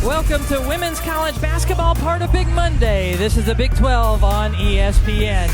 Welcome to women's college basketball, part of Big Monday. This is the Big 12 on ESPN.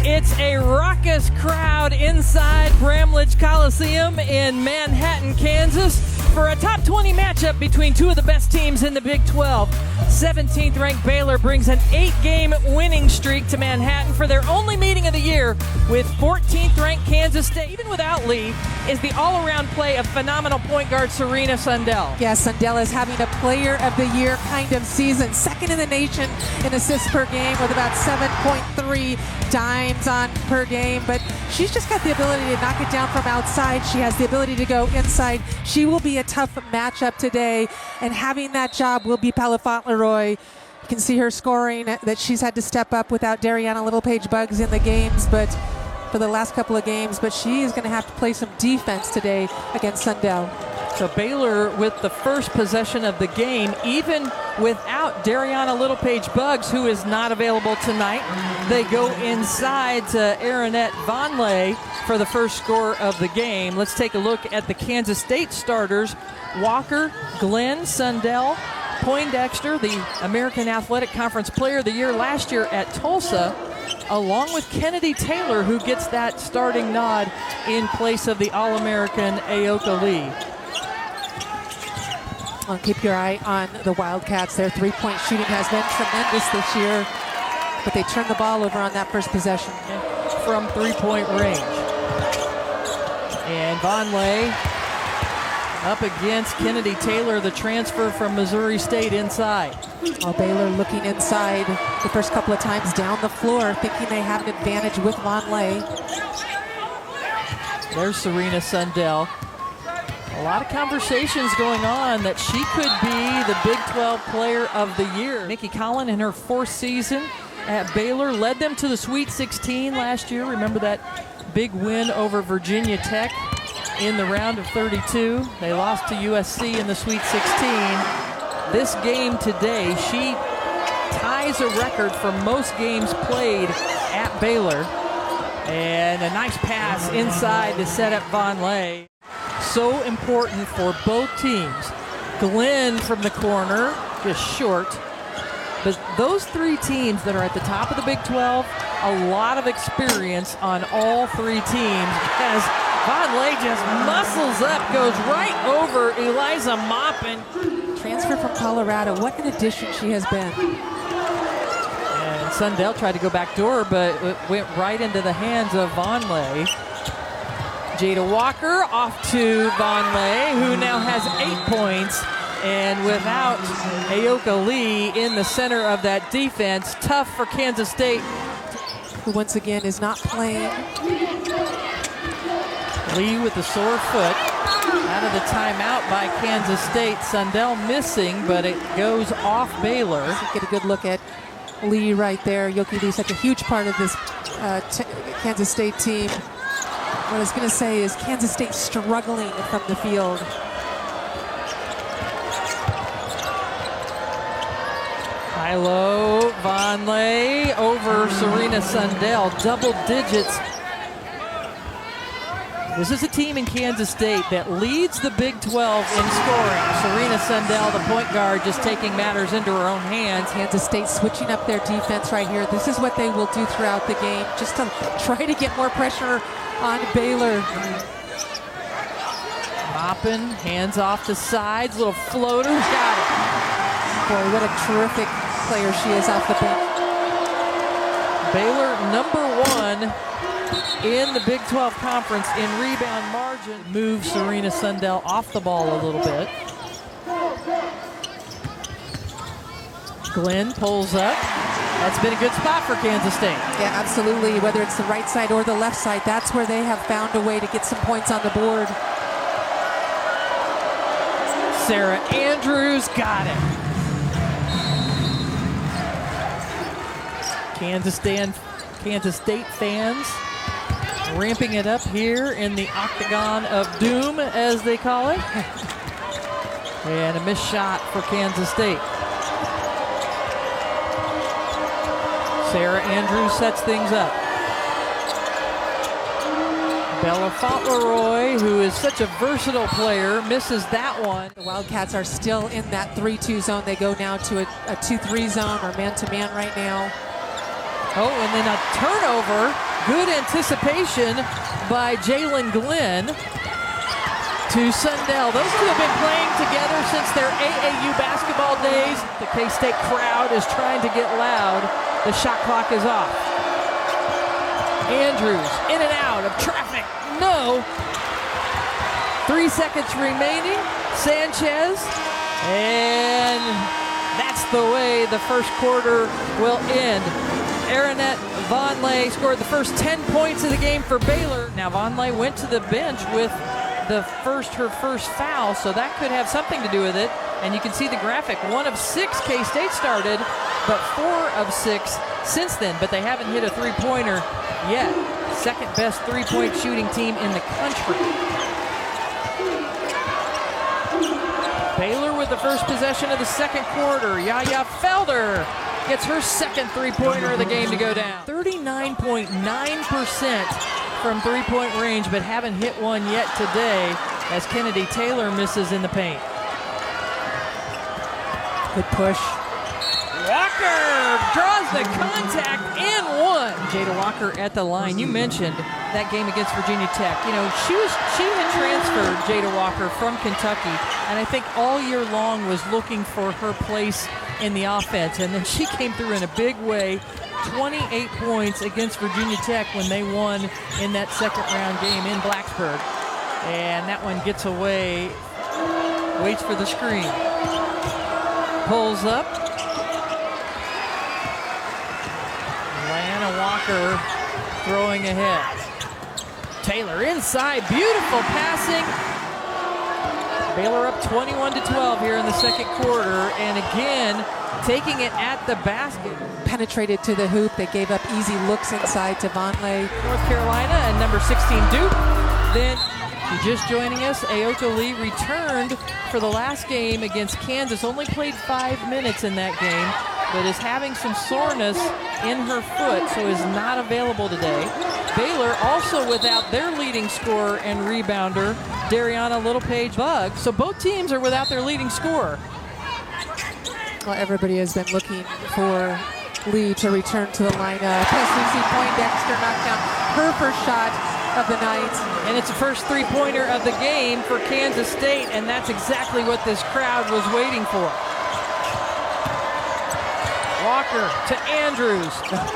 It's a raucous crowd inside Bramlage Coliseum in Manhattan, Kansas, for a top 20 matchup between two of the best teams in the Big 12. 17th ranked Baylor brings an 8-game winning streak to Manhattan for their only meeting of the year with 14th ranked Kansas State. Even without Lee, is the all-around play of phenomenal point guard Serena Sundell. Yes, Sundell is having a player of the year kind of season. Second in the nation in assists per game with about 7.3 dimes on per game. But she's just got the ability to knock it down from outside. She has the ability to go inside. She will be a tough matchup today. And having that job will be Pella Fauntleroy. You can see her scoring, that she's had to step up without Dariana Littlepage-Buggs in the games, but for the last couple of games, but she is going to have to play some defense today against Sundell. So Baylor with the first possession of the game, even without Dariana Littlepage-Buggs, who is not available tonight. They go inside to Aaronette Vonleh for the first score of the game. Let's take a look at the Kansas State starters. Walker, Glenn, Sundell, Poindexter, the American Athletic Conference Player of the Year last year at Tulsa, along with Kennedy Taylor, who gets that starting nod in place of the All-American Ayoka Lee. Well, keep your eye on the Wildcats. Their three-point shooting has been tremendous this year, but they turned the ball over on that first possession. From three-point range. And Vonleh up against Kennedy Taylor, the transfer from Missouri State, inside. Well, Baylor looking inside the first couple of times down the floor, thinking they have an advantage with Vonleh. There's Serena Sundell. A lot of conversations going on that she could be the Big 12 Player of the Year. Nicki Collen, in her fourth season at Baylor, led them to the Sweet 16 last year. Remember that big win over Virginia Tech in the round of 32. They lost to USC in the Sweet 16. This game today, she ties a record for most games played at Baylor. And a nice pass inside to set up Vonleh. So important for both teams. Glenn from the corner, just short. But those three teams that are at the top of the Big 12, a lot of experience on all three teams, as Vonleh just muscles up, goes right over Eliza Maupin. Transfer from Colorado. What an addition she has been. And Sundell tried to go back door, but it went right into the hands of Vonleh. Jada Walker off to Vonleh, who now has 8 points. And without Ayoka Lee in the center of that defense, tough for Kansas State. Who once again is not playing. Lee with the sore foot. Out of the timeout by Kansas State. Sundell missing, but it goes off Baylor. Get a good look at Lee right there. Ayoka Lee, such a huge part of this Kansas State team. What I was going to say is Kansas State struggling from the field. High-low, Vonleh over Serena Sundell, double digits. This is a team in Kansas State that leads the Big 12 in scoring. Serena Sundell, the point guard, just taking matters into her own hands. Kansas State switching up their defense right here. This is what they will do throughout the game, just to try to get more pressure on Baylor. Maupin, hands off to sides, little floater, got it. Boy, what a terrific player she is off the bench. Baylor #1 in the Big 12 Conference in rebound margin. Move Serena Sundell off the ball a little bit. Glenn pulls up. That's been a good spot for Kansas State. Yeah, absolutely. Whether it's the right side or the left side, that's where they have found a way to get some points on the board. Sarah Andrews got it. Kansas State fans ramping it up here in the Octagon of Doom, as they call it. And a missed shot for Kansas State. Sarah Andrews sets things up. Bella Fauntleroy, who is such a versatile player, misses that one. The Wildcats are still in that 3-2 zone. They go now to a 2-3 zone or man-to-man right now. Oh, and then a turnover. Good anticipation by Jalen Glenn to Sundell. Those two have been playing together since their AAU basketball days. The K-State crowd is trying to get loud. The shot clock is off. Andrews in and out of traffic. No. 3 seconds remaining. Sanchez. And that's the way the first quarter will end. Aaronette Vonleh scored the first 10 points of the game for Baylor. Now Vonleh went to the bench with her first foul, so that could have something to do with it. And you can see the graphic. 1 of 6 K-State started, but 4 of 6 since then. But they haven't hit a three-pointer yet. Second best three-point shooting team in the country. Baylor with the first possession of the second quarter. Yaya Felder gets her second three-pointer of the game to go down. 39.9% from three-point range, but haven't hit one yet today as Kennedy Taylor misses in the paint. Good push. Walker draws the contact and one. Jada Walker at the line. You mentioned that game against Virginia Tech. You know, she had transferred, Jada Walker, from Kentucky, and I think all year long was looking for her place in the offense. And then she came through in a big way. 28 points against Virginia Tech when they won in that second round game in Blacksburg. And that one gets away, waits for the screen. Pulls up. Lana Walker throwing ahead. Taylor inside, beautiful passing. Baylor up 21-12 here in the second quarter, and again taking it at the basket. Penetrated to the hoop. They gave up easy looks inside to Vonleh. North Carolina and number 16 Duke. Then just joining us, Ayoka Lee returned for the last game against Kansas. Only played 5 minutes in that game, but is having some soreness in her foot, so is not available today. Baylor also without their leading scorer and rebounder, Dariana Littlepage-Buggs. So both teams are without their leading scorer. Well, everybody has been looking for Lee to return to the lineup. Susie Poindexter knocked down her first shot of the night. And it's the first three-pointer of the game for Kansas State, and that's exactly what this crowd was waiting for. Walker to Andrews.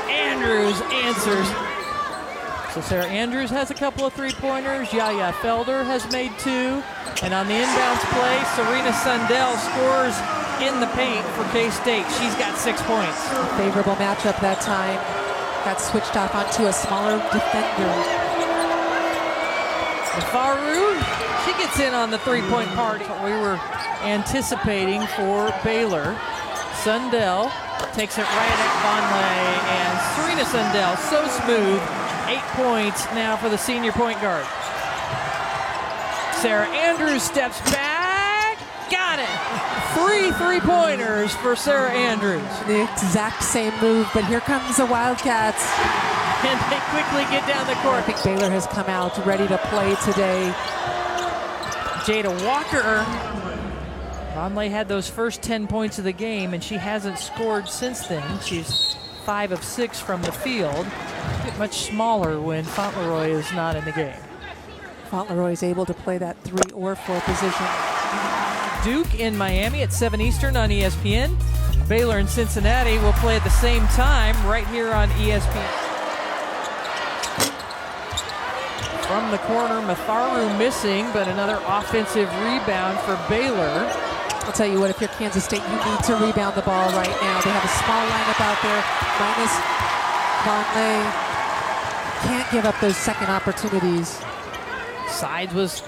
Andrews answers. So Sarah Andrews has a couple of three-pointers. Yaya Felder has made 2. And on the inbounds play, Serena Sundell scores in the paint for K-State. She's got 6 points. Favorable matchup that time. Got switched off onto a smaller defender. Faru, she gets in on the three-point party. What we were anticipating for Baylor. Sundell takes it right at Vonleh, and Serena Sundell, so smooth. 8 points now for the senior point guard. Sarah Andrews steps back. Got it. 3 three-pointers for Sarah Andrews. The exact same move, but here comes the Wildcats. And they quickly get down the court. I think Baylor has come out ready to play today. Jada Walker. Vonleh had those first 10 points of the game, and she hasn't scored since then. She's 5 of 6 from the field. Get much smaller when Fauntleroy is not in the game. Fauntleroy is able to play that 3 or 4 position. Duke in Miami at 7 Eastern on ESPN. Baylor and Cincinnati will play at the same time right here on ESPN. From the corner, Matharu missing, but another offensive rebound for Baylor. I'll tell you what, if you're Kansas State, you need to rebound the ball right now. They have a small lineup out there, minus Vonleh. Can't give up those second opportunities. Sides was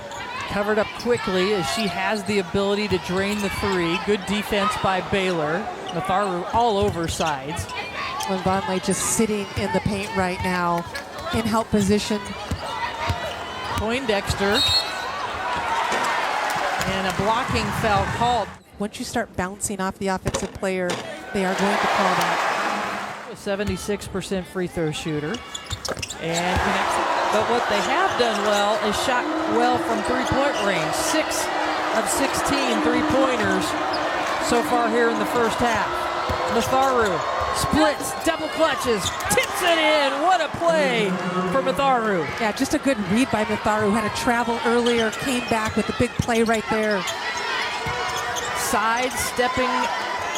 covered up quickly as she has the ability to drain the 3. Good defense by Baylor. Matharu all over Sides. And Vonleh just sitting in the paint right now in help position. Poindexter. And a blocking foul called. Once you start bouncing off the offensive player, they are going to call that. A 76% free throw shooter. And connects it. But what they have done well is shot well from three-point range. 6 of 16 three-pointers so far here in the first half. Matharu splits, double clutches, tips it in. What a play for Matharu. Yeah, just a good read by Matharu. Had to travel earlier, came back with the big play right there. Sidestepping,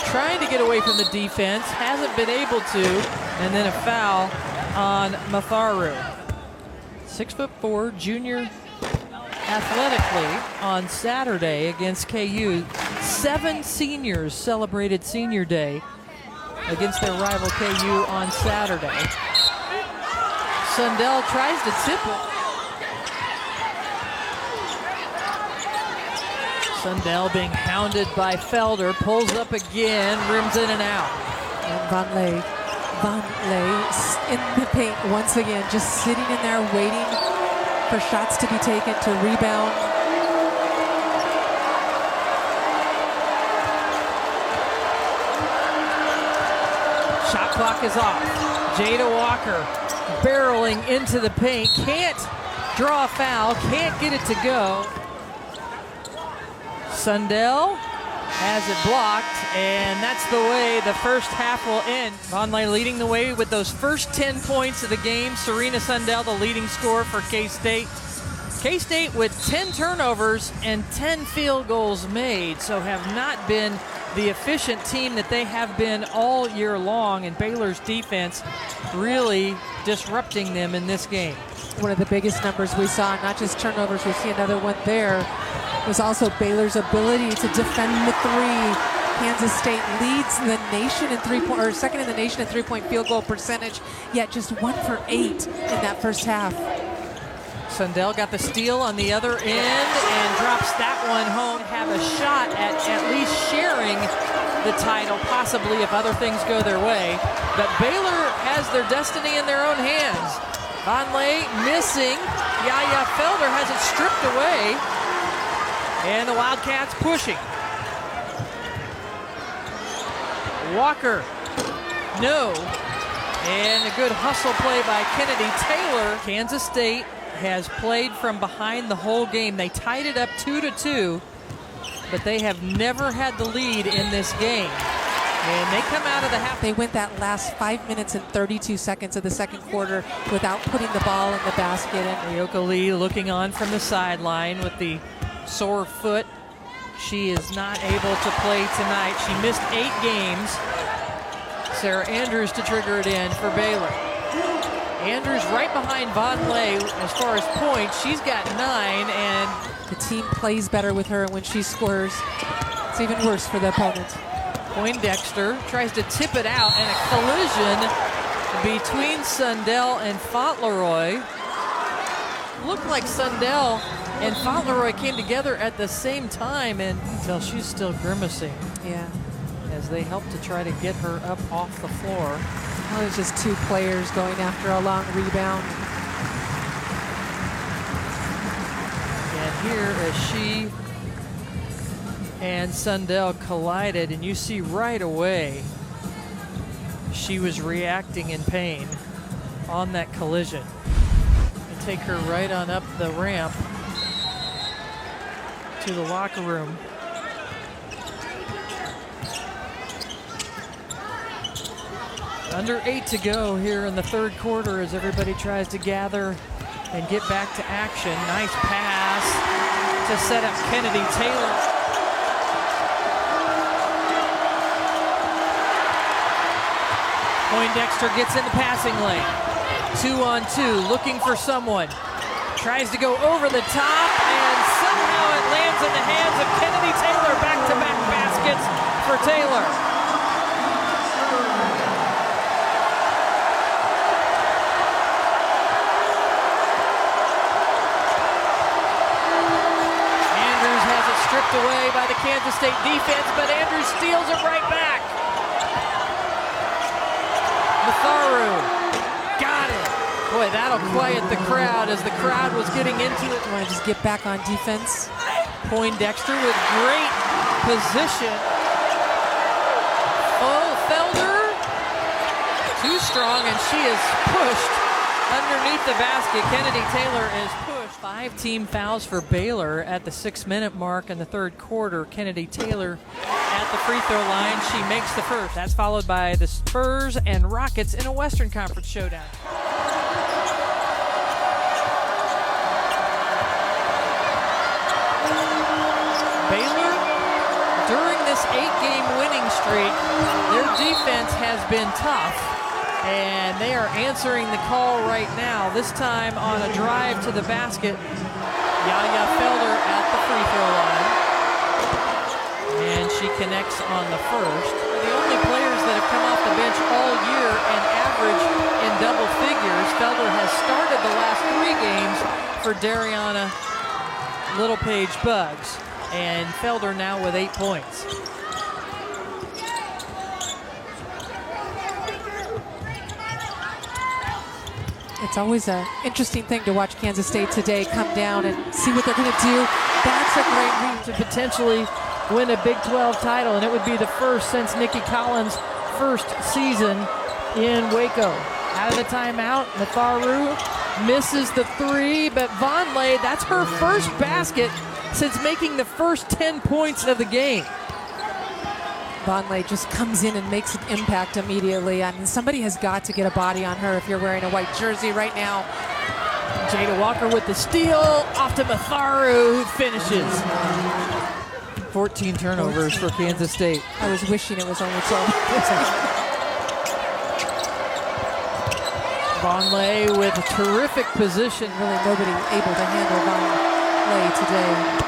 trying to get away from the defense, hasn't been able to, and then a foul on Matharu. 6'4", junior athletically on Saturday against KU. 7 seniors celebrated Senior Day against their rival KU on Saturday. Sundell tries to tip it. Sundell being hounded by Felder, pulls up again, rims in and out. And Vonleh in the paint once again, just sitting in there waiting for shots to be taken to rebound. Shot clock is off. Jada Walker barreling into the paint, can't draw a foul, can't get it to go. Sundell has it blocked, and that's the way the first half will end. Vonleh leading the way with those first 10 points of the game. Serena Sundell, the leading scorer for K-State. K-State with 10 turnovers and 10 field goals made, so have not been the efficient team that they have been all year long, and Baylor's defense really disrupting them in this game. One of the biggest numbers we saw, not just turnovers, we see another one there, was also Baylor's ability to defend the three. Kansas State leads the nation in second in the nation in three-point field goal percentage, yet just 1 for 8 in that first half. Sundell got the steal on the other end and drops that one home. Have a shot at least sharing the title, possibly if other things go their way. But Baylor has their destiny in their own hands. Vonleh missing. Yaya Felder has it stripped away. And the Wildcats pushing. Walker, no. And a good hustle play by Kennedy Taylor. Kansas State has played from behind the whole game. They tied it up 2-2, but they have never had the lead in this game. And they come out of the half. They went that last 5 minutes and 32 seconds of the second quarter without putting the ball in the basket. And Ayoka Lee looking on from the sideline with the sore foot. She is not able to play tonight. She missed 8 games. Sarah Andrews to trigger it in for Baylor. Andrews right behind Vonleh as far as points. She's got 9, and the team plays better with her when she scores. It's even worse for the opponent. Poindexter tries to tip it out, and a collision between Sundell and Fauntleroy. Looked like Sundell and Fauntleroy came together at the same time, and until she's still grimacing. Yeah. As they help to try to get her up off the floor. Well, it's just 2 players going after a long rebound. And here as she and Sundell collided, and you see right away she was reacting in pain on that collision. And take her right on up the ramp to the locker room. Under 8 to go here in the third quarter as everybody tries to gather and get back to action. Nice pass to set up Kennedy Taylor. Poindexter gets in the passing lane. 2-on-2, looking for someone. Tries to go over the top, and somehow it lands in the hands of Kennedy Taylor. Back-to-back baskets for Taylor. Stripped away by the Kansas State defense, but Andrews steals it right back. Matharu got it. Boy, that'll quiet the crowd as the crowd was getting into it. Want to just get back on defense. Poindexter with great position. Oh, Felder too strong, and she is pushed underneath the basket. Kennedy Taylor is pushed. 5 team fouls for Baylor at the 6-minute mark in the third quarter. Kennedy Taylor at the free throw line. She makes the first. That's followed by the Spurs and Rockets in a Western Conference showdown. Baylor, during this 8-game winning streak, their defense has been tough, and they are answering the call right now, this time on a drive to the basket. Yaya Felder at the free throw line, and she connects on the first. The only players that have come off the bench all year and average in double figures. Felder has started the last 3 games for Dariana Littlepage Buggs, and Felder now with 8 points. It's always an interesting thing to watch Kansas State today come down and see what they're going to do. That's a great read to potentially win a Big 12 title, and it would be the first since Nicki Collen's first season in Waco. Out of the timeout, Matharu misses the 3, but Vonleh, that's her first basket since making the first 10 points of the game. Vonleh just comes in and makes an impact immediately. I mean, somebody has got to get a body on her if you're wearing a white jersey right now. Jada Walker with the steal, off to Matharu, who finishes. 14 turnovers for Kansas State. I was wishing it was only 12. Vonleh with a terrific position. Really nobody able to handle Vonleh today.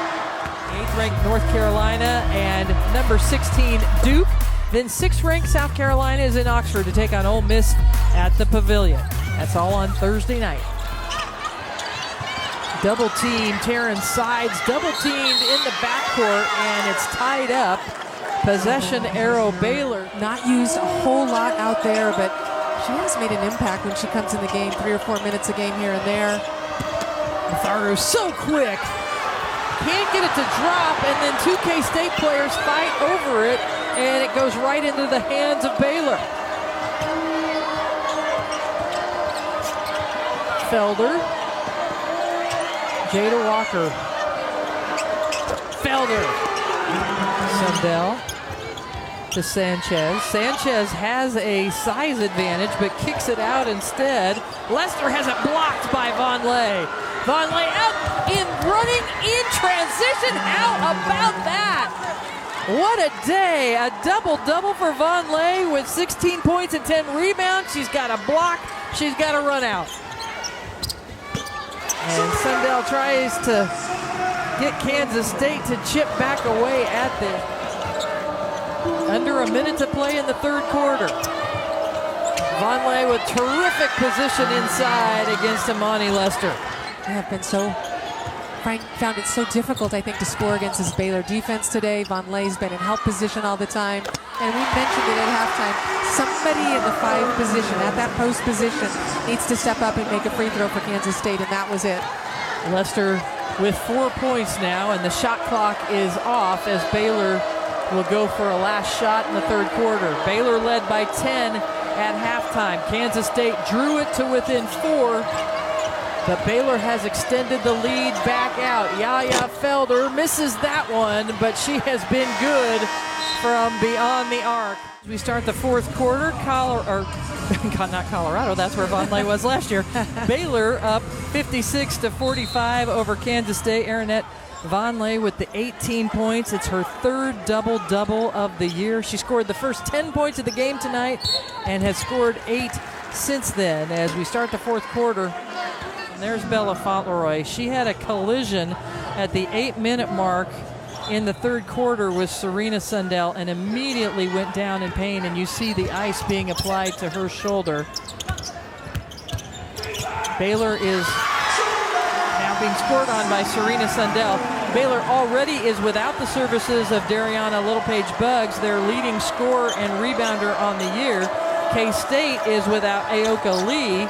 8th-ranked North Carolina and number 16 Duke. Then 6th-ranked South Carolina is in Oxford to take on Ole Miss at the Pavilion. That's all on Thursday night. Double team, Taryn Sides, double teamed in the backcourt, and it's tied up. Possession arrow Baylor. Not used a whole lot out there, but she has made an impact when she comes in the game. 3 or 4 minutes a game here and there. Matharu so quick. Can't get it to drop, and then 2 K-State players fight over it, and it goes right into the hands of Baylor. Felder. Jada Walker. Felder. Sundell to Sanchez. Sanchez has a size advantage, but kicks it out instead. Lester has it blocked by Vonleh. Vonleh out in running in transition. How about that? What a day. A double-double for Vonleh with 16 points and 10 rebounds. She's got a block. She's got a run out. And Sundell tries to get Kansas State to chip back away at the under a minute to play in the third quarter. Vonleh with terrific position inside against Imani Lester. They have been found it so difficult, I think, to score against this Baylor defense today. Vonleh's been in help position all the time. And we mentioned it at halftime. Somebody in the 5 position, at that post position, needs to step up and make a free throw for Kansas State, and that was it. Lester with 4 points now, and the shot clock is off as Baylor will go for a last shot in the third quarter. Baylor led by 10 at halftime. Kansas State drew it to within 4. But Baylor has extended the lead back out. Yaya Felder misses that one, but she has been good from beyond the arc. As we start the fourth quarter, not Colorado, that's where Vonleh was last year. Baylor up 56-45 over Kansas State. Aaronette Vonleh with the 18 points. It's her 3rd double-double of the year. She scored the first 10 points of the game tonight and has scored 8 since then. As we start the fourth quarter, and there's Bella Fauntleroy. She had a collision at the 8-minute mark in the third quarter with Serena Sundell and immediately went down in pain, and you see the ice being applied to her shoulder. Baylor is now being scored on by Serena Sundell. Baylor already is without the services of Dariana Littlepage Buggs, their leading scorer and rebounder on the year. K-State is without Aoka Lee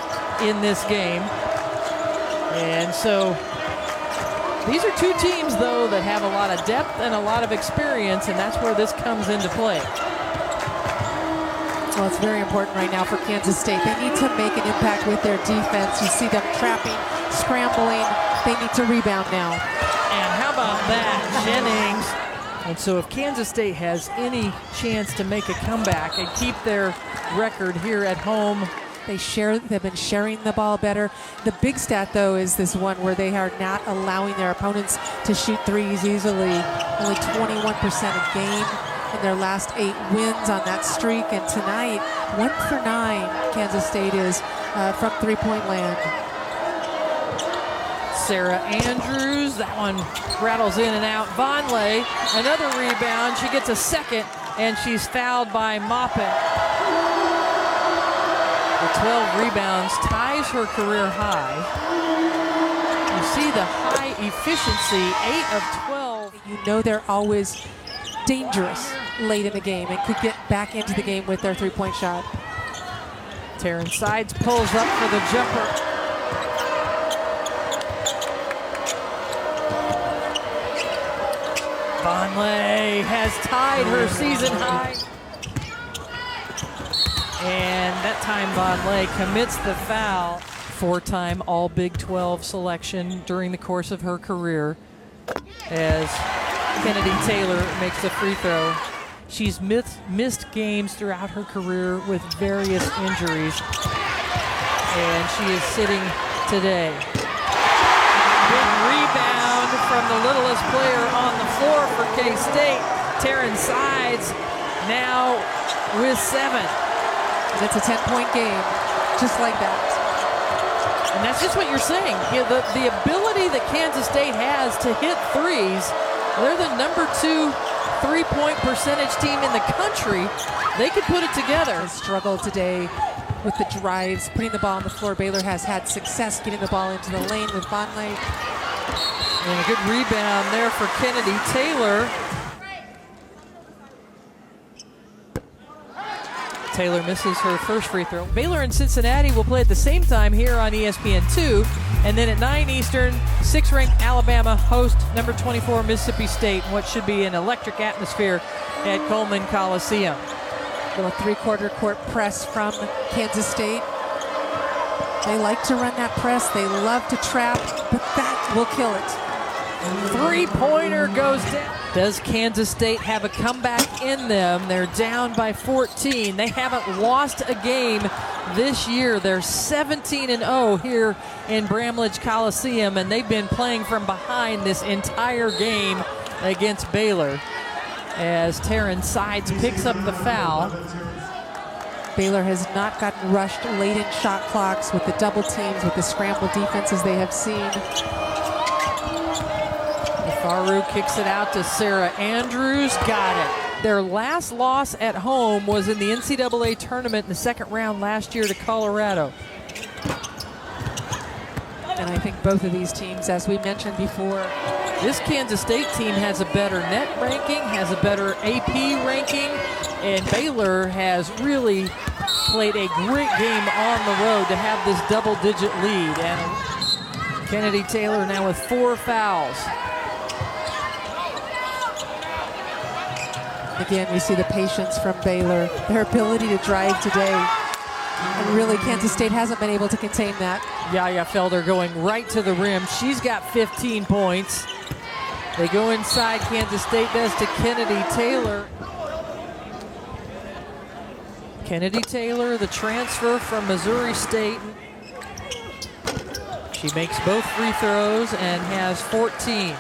in this game. And so these are 2 teams, though, that have a lot of depth and a lot of experience, and that's where this comes into play. Well, it's very important right now for Kansas State. They need to make an impact with their defense. You see them trapping, scrambling. They need to rebound now. And how about that, Jennings? And so if Kansas State has any chance to make a comeback and keep their record here at home, they've been sharing the ball better. The big stat, though, is this one where they are not allowing their opponents to shoot threes easily. Only 21% a game in their last 8 wins on that streak. And tonight, 1 for 9, Kansas State is from three-point land. Sarah Andrews, that one rattles in and out. Vonleh, another rebound. She gets a second, and she's fouled by Maupin. The 12 rebounds ties her career high. You see the high efficiency, 8 of 12. You know they're always dangerous late in the game and could get back into the game with their three-point shot. Taryn Sides pulls up for the jumper. Vonleh has tied her season high. And that time Vonleh commits the foul. 4-time All Big 12 selection during the course of her career as Kennedy Taylor makes the free throw. She's missed games throughout her career with various injuries, and she is sitting today. Big rebound from the littlest player on the floor for K-State. Taryn Sides now with 7. And it's a 10-point game, just like that. And that's just what you're saying. The ability that Kansas State has to hit threes. They're the number 2 3-point percentage team in the country. They could put it together. They struggled today with the drives, putting the ball on the floor. Baylor has had success getting the ball into the lane with Vonleh. And a good rebound there for Kennedy Taylor. Taylor misses her first free throw. Baylor and Cincinnati will play at the same time here on ESPN2. And then at 9 Eastern, 6th-ranked Alabama host number 24 Mississippi State in what should be an electric atmosphere at Coleman Coliseum. Little three-quarter court press from Kansas State. They like to run that press. They love to trap, but that will kill it. Three-pointer goes down. Does Kansas State have a comeback in them? They're down by 14. They haven't lost a game this year. They're 17-0 here in Bramlage Coliseum, and they've been playing from behind this entire game against Baylor as Taryn Sides picks up the foul. Baylor has not gotten rushed late in shot clocks with the double teams, with the scramble defenses they have seen. Faru kicks it out to Sarah Andrews. Got it. Their last loss at home was in the NCAA Tournament in the second round last year to Colorado. And I think both of these teams, as we mentioned before, this Kansas State team has a better net ranking, has a better AP ranking, and Baylor has really played a great game on the road to have this double-digit lead. And Kennedy Taylor now with 4 fouls. Again, we see the patience from Baylor, their ability to drive today. And really, Kansas State hasn't been able to contain that. Yaya Felder going right to the rim. She's got 15 points. They go inside. Kansas State does to Kennedy Taylor. Kennedy Taylor, the transfer from Missouri State. She makes both free throws and has 14.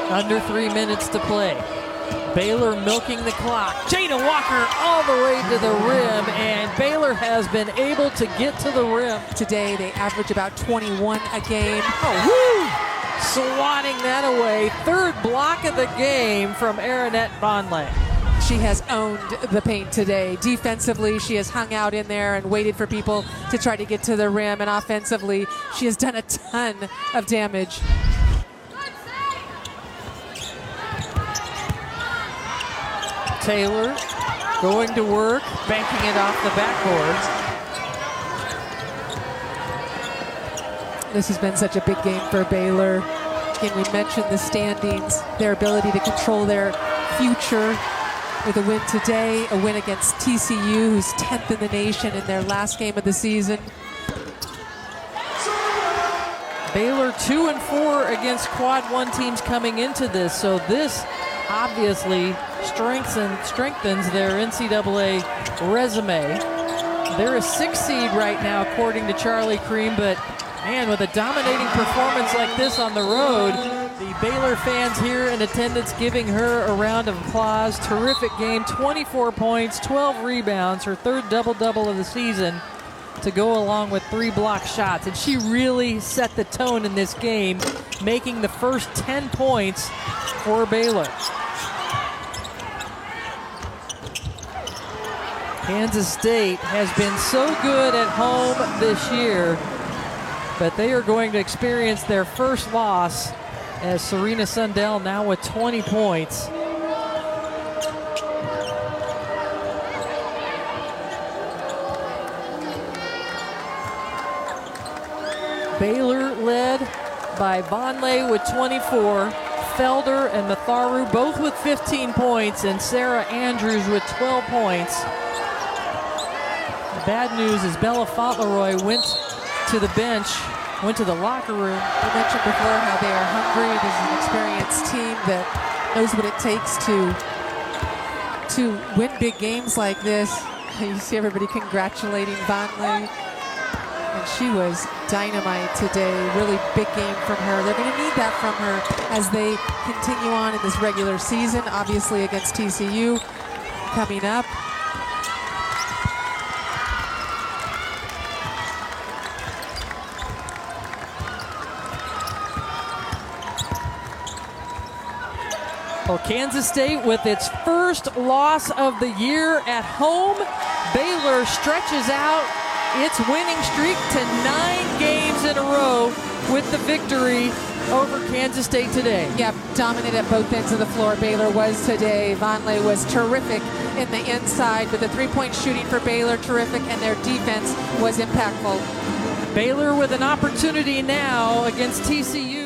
Under 3 minutes to play. Baylor milking the clock. Jada Walker all the way to the rim, and Baylor has been able to get to the rim. Today they average about 21 a game. Oh, woo! Swatting that away. 3rd block of the game from Aaronette Vonleh. She has owned the paint today. Defensively, she has hung out in there and waited for people to try to get to the rim, and offensively, she has done a ton of damage. Taylor going to work, banking it off the backboard. This has been such a big game for Baylor. Again, we mentioned the standings, their ability to control their future with a win today, a win against TCU, who's 10th in the nation in their last game of the season. Baylor 2-4 against quad 1 teams coming into this, so this obviously strengthens their NCAA resume. They're a 6th seed right now according to Charlie Cream, but man, with a dominating performance like this on the road, the Baylor fans here in attendance giving her a round of applause. Terrific game, 24 points, 12 rebounds, her 3rd double-double of the season, to go along with 3 block shots. And she really set the tone in this game, making the first 10 points for Baylor. Kansas State has been so good at home this year, but they are going to experience their first loss as Serena Sundell now with 20 points. Baylor led by Vonleh with 24, Felder and Matharu both with 15 points, and Sarah Andrews with 12 points. The bad news is Bella Fauntleroy went to the bench, went to the locker room. We mentioned before how they are hungry. This is an experienced team that knows what it takes to win big games like this. You see everybody congratulating Vonleh. And she was dynamite today. Really big game from her. They're going to need that from her as they continue on in this regular season. Obviously against TCU coming up. Well, Kansas State with its first loss of the year at home. Baylor stretches out its winning streak to 9 games in a row with the victory over Kansas State today. Yep, dominant at both ends of the floor. Baylor was today. Vonleh was terrific in the inside, but the 3-point shooting for Baylor terrific, and their defense was impactful. Baylor with an opportunity now against TCU.